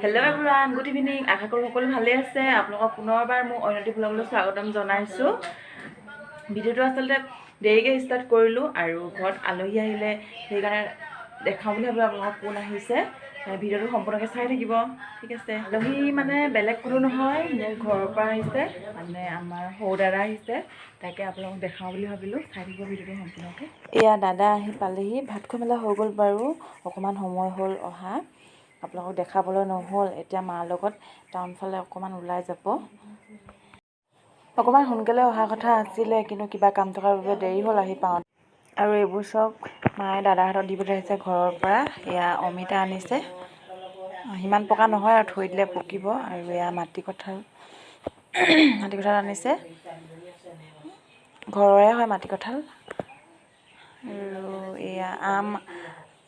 Hello' everyone, good evening. আশা কৰোঁ সকলো ভালেই আছে। আপোনালোকক পুনৰবাৰ মোৰ অন্যটি ভ্লগলৈ স্বাগতম জনাইছোঁ। ভিডিঅ'টো আচলতে দেৰিকৈ ষ্টাৰ্ট কৰিলোঁ আৰু ঘৰত আলহী আহিলে সেইকাৰণে দেখাওঁ বুলি ভাবিলোঁ আপোনালোকক কোন আহিছে। ভিডিঅ'টো সম্পূৰ্ণকৈ চাই থাকিব, ঠিক আছে। আলহী মানে বেলেগ কোনো নহয়, মোৰ ঘৰৰ পৰা আহিছে, মানে আমাৰ সৰু দাদা আহিছে। তাকে আপোনালোকক দেখাওঁ বুলি ভাবিলোঁ, চাই থাকিব ভিডিঅ'টো সম্পূৰ্ণকৈ। এয়া দাদা আহি পালেহি, ভাত খোৱা মেলা হৈ গ'ল বাৰু, অকণমান সময় হ'ল অহা। আপোনালোকক দেখাবলৈ নহ'ল। এতিয়া মাৰ লগত টাউন ফালে অকণমান ওলাই যাব। অকণমান সোনকালে অহা কথা আছিলে, কিন্তু কিবা কাম থকাৰ বাবে দেৰি হ'ল আহি পাওঁতে। আৰু এইবোৰ চব মায়ে দাদাহঁতক দি পঠাইছে ঘৰৰ পৰা। এয়া অমিতা আনিছে, সিমান পকা নহয় আৰু থৈ দিলে পকিব। আৰু এয়া মাটি কঁঠাল আনিছে, ঘৰৰে হয় মাটি কঁঠাল। আৰু এয়া আম,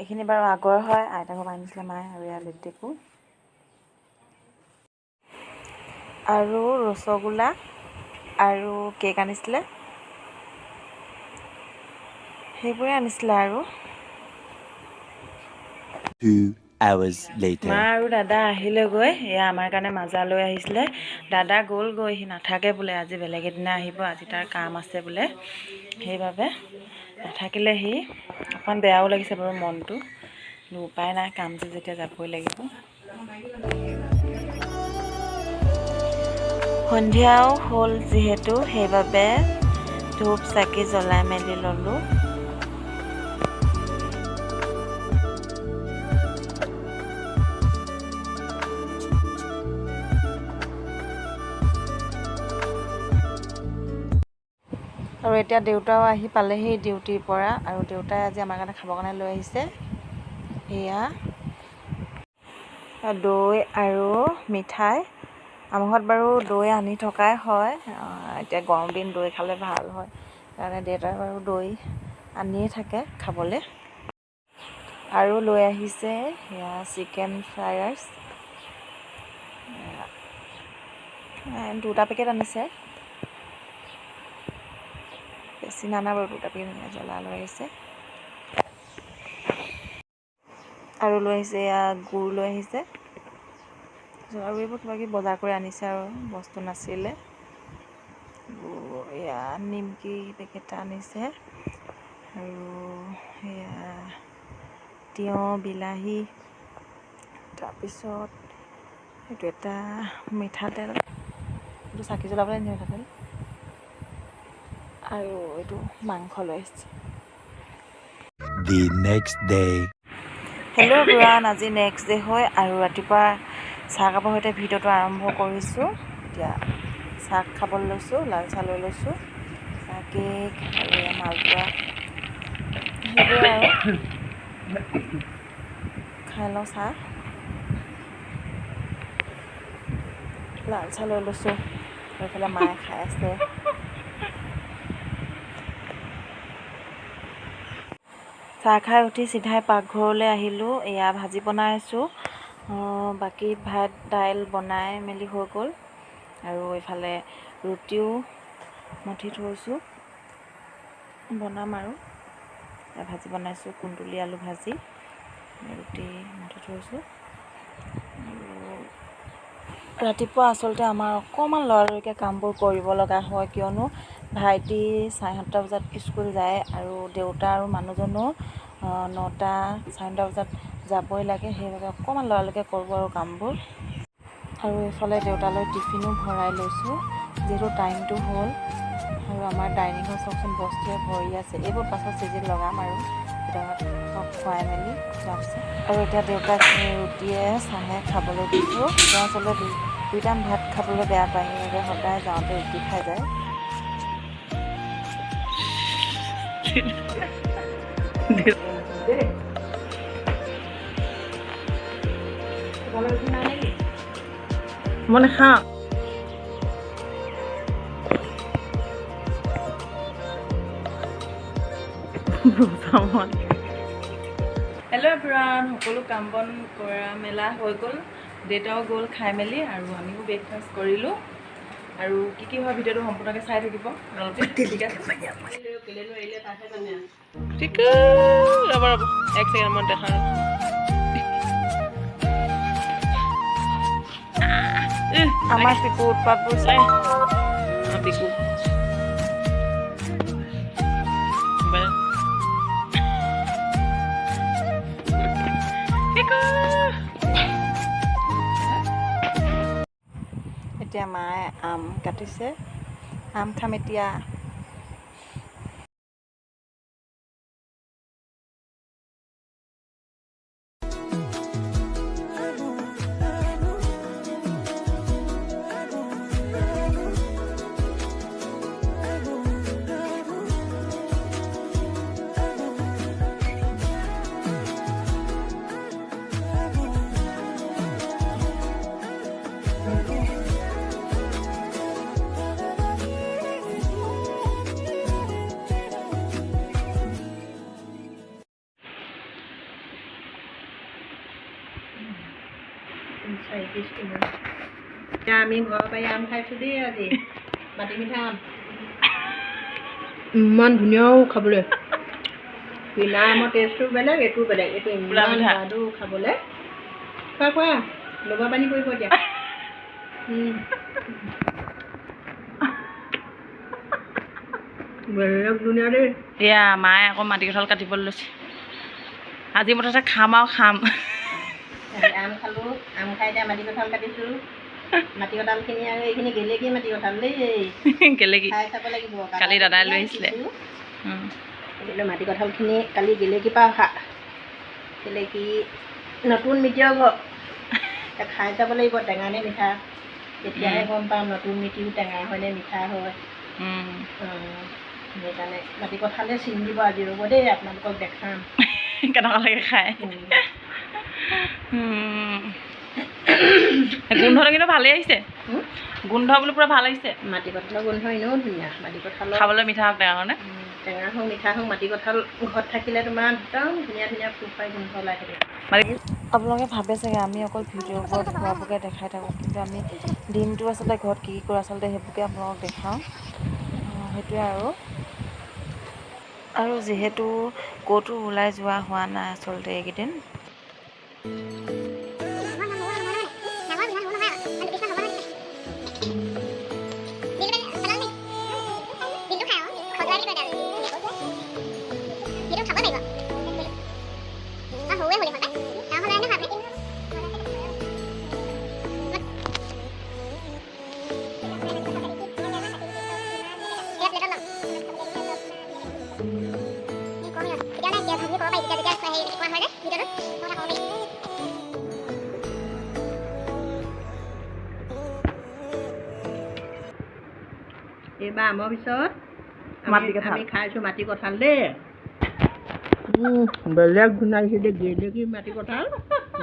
এইখিনি বাৰু আগৰ হয়, আইতা ঘৰৰ পৰা আনিছিলে মায়ে। আৰু এয়া লেটেকু আৰু ৰসগোল্লা আৰু কেক আনিছিলে, সেইবোৰে আনিছিলে। আৰু 2 hours later. মা আৰু দাদা আহিলেগৈ। এয়া আমাৰ কাৰণে মাজা লৈ আহিছিলে। দাদা গ'লগৈ, সি নাথাকে বোলে, আজি বেলেগ এদিনা আহিব, আজি তাৰ কাম আছে বোলে। সেইবাবে নাথাকিলে সি। অকণমান বেয়াও লাগিছে বাৰু মনটো, কিন্তু উপায় নাই, কামটো যেতিয়া যাবই লাগিব। সন্ধিয়াও হ'ল যিহেতু, সেইবাবে ধূপ চাকি জ্বলাই মেলি ল'লোঁ। আৰু এতিয়া দেউতাও আহি পালেহি ডিউটিৰ পৰা, আৰু দেউতাই আজি আমাৰ কাৰণে খাবৰ কাৰণে লৈ আহিছে এয়া দৈ আৰু মিঠাই। আমাৰ ঘৰত বাৰু দৈ আনি থকাই হয়, এতিয়া গৰম দিন দৈ খালে ভাল হয়, সেইকাৰণে দেউতাই বাৰু দৈ আনিয়ে থাকে খাবলৈ। আৰু লৈ আহিছে এয়া চিকেন ফ্ৰাইড ৰাইচ, 2টা পেকেট আনিছে, বেছি নানা বাৰু, 2টা পেকেট জ্বলা লৈ আহিছে। আৰু লৈ আহিছে এয়া গুড় লৈ আহিছে, আৰু এইবোৰ কিবা কিবি বজাৰ কৰি আনিছে, আৰু বস্তু নাছিলে। এয়া নিমকি পেকেট আনিছে, আৰু এয়া তিয়ঁহ, বিলাহী, তাৰপিছত এইটো এটা মিঠাতেল, এইটো চাকি জ্বলাবলৈ আনিছে মিঠাতেল, আৰু এইটো মাংস লৈ আহিছে। The next day. Hello' everyone, আজি নেক্সট ডে হয়, আৰু ৰাতিপুৱা চাহ কাপৰ সৈতে ভিডিঅ'টো আৰম্ভ কৰিছোঁ। এতিয়া চাহ খাবলৈ লৈছোঁ, লাল চাহ লৈ লৈছোঁ, চাহ, কেক আৰু মালপোৱা, সেইবোৰে আৰু খাই লওঁ চাহ। লাল চাহ লৈ লৈছোঁ, এইফালে মায়ে খাই আছে। চাহ খাই উঠি চিধাই পাকঘৰলৈ আহিলোঁ। এয়া ভাজি বনাই আছোঁ, বাকী ভাত দাইল বনাই মেলি হৈ গ'ল। আৰু এইফালে ৰুটিও মঠি থৈছোঁ, বনাম আৰু। ভাজি বনাইছোঁ, কুন্দুলি আলু ভাজি, ৰুটি মঠি থৈছোঁ। ৰাতিপুৱা আচলতে আমাৰ অকণমান লৰালৰিকৈ কামবোৰ কৰিব লগা হয়, কিয়নো ভাইটি 7:30 বজাত স্কুল যায়, আৰু দেউতা আৰু মানুহজনো 9টা 9:30 বজাত যাবই লাগে, সেইবাবে অকণমান লৰালৰিকৈ কৰোঁ আৰু কামবোৰ। আৰু এইফালে দেউতালৈ টিফিনো ভৰাই লৈছোঁ, যিহেতু টাইমটো হ'ল। আৰু আমাৰ ডাইনিঙত চবচোন বস্তুৱে ভৰি আছে, এইবোৰ পাছত চিজিল লগাম আৰু ভিতৰত চব খুৱাই মেলি যোৱাৰ পিছত। আৰু এতিয়া দেউতাক ৰুটিয়ে চাহে খাবলৈ দিছোঁ। তেওঁ আচলতে 2 টাইম ভাত খাবলৈ বেয়া পায়, সেইবাবে সদায় যাওঁতে ৰুটি খাই যায়। মই নাখাওঁ। হেল্ল' এভৰিৱান, সকলো কাম বন কৰা মেলা হৈ গ'ল, দেউতাও গ'ল খাই মেলি, আৰু আমিও ব্ৰেকফাষ্ট কৰিলোঁ। আৰু কি কি হয় ভিডিঅ'টো সম্পূৰ্ণকৈ চাই থাকিব আপোনালোকে, ঠিক আছে। ৰ'ব 1 ছেকেণ্ড মই দেখাওঁ। আমাৰ পিকু উৎপাতবোৰ চাই পিকু এতিয়া মায়ে আম কাটিছে আম খাম এতিয়া এতিয়া আমি ঘৰৰ পৰা আম খাইছোঁ দেই আজি মাটি মিঠা আম ইমান ধুনীয়াও খাবলৈ কিনা আমৰ টেষ্টটো বেলেগ এইটো বেলেগ এইটো ইমান সোৱাদো খাবলৈ খোৱা খোৱা লগা পানী পৰিব এতিয়া বেলেগ ধুনীয়া দেই এয়া মায়ে আকৌ মাটি কঁঠাল কাটিবলৈ লৈছে আজি মুঠতে খাম আৰু খাম আম খালোঁ আম খাই এতিয়া মাটি কঁঠাল কাটিছোঁ মাটি কঁঠালখিনি আৰু এইখিনি গেলেকী মাটি কঁঠাল দেই গেলেকী খাই চাব লাগিব কালি দাদাই লৈ আহিছিলে মাটি কঁঠালখিনি কালি গেলেকীৰ পৰা অহা গেলেকী নতুন মিতিৰৰ ঘৰ এতিয়া খাই চাব লাগিব টেঙা নে মিঠা তেতিয়াহে গম পাম নতুন মিতিৰো টেঙা হয় নে মিঠা হয় সেইকাৰণে মাটি কঁঠালে চিন দিব আজি ৰ'ব দেই আপোনালোকক দেখাম কেনেকুৱা লাগে খাই গোন্ধটো কিন্তু ভালেই আহিছে গোন্ধ বোলো পূৰা ভাল আহিছে মাটি কঁঠালৰ গোন্ধ এনেও ধুনীয়া মাটি কঁঠালৰ খাবলৈ মিঠা হওক টেঙা কাৰণে টেঙা হওক মিঠা হওক মাটি কঁঠাল ঘৰত থাকিলে তোমাৰ একদম ধুনীয়া ধুনীয়া ফুৰফাই গোন্ধ ওলাই থাকে আপোনালোকে ভাবে চাগে আমি অকল ভিডিঅ'বোৰত খোৱাবোৰকে দেখাই থাকোঁ কিন্তু আমি দিনটো আচলতে ঘৰত কি কৰোঁ আচলতে সেইবোৰকে আপোনালোকক দেখাওঁ সেইটোৱে আৰু যিহেতু ক'তো ওলাই যোৱা হোৱা নাই আচলতে এইকেইদিন এইবাৰ আমৰ পিছত মাটি কঁঠাল আমি খাইছোঁ মাটি কঁঠাল দেই বেলেগ ধুনীয়া দেই গেলেকী মাটি কঁঠাল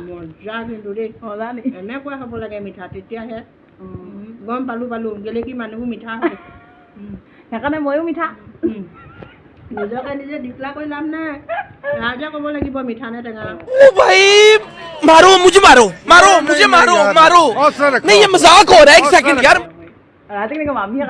মজা কিন্তু দেই মজা নি এনেকুৱা হ'ব লাগে মিঠা তেতিয়াহে গম পালোঁ গেলেকী মানুহবোৰ মিঠা হয় সেইকাৰণে ময়ো মিঠা নিজকে নিজে ডিক্লেয়াৰ কৰি লাভ নাই ৰাইজে ক'ব লাগিব মিঠা নে টেঙা ओ भाई मारो मुझे मारो नहीं ये मजाक हो रहा है एक सेकंड यार ৰাতি কেনেকৈ মামীয়ে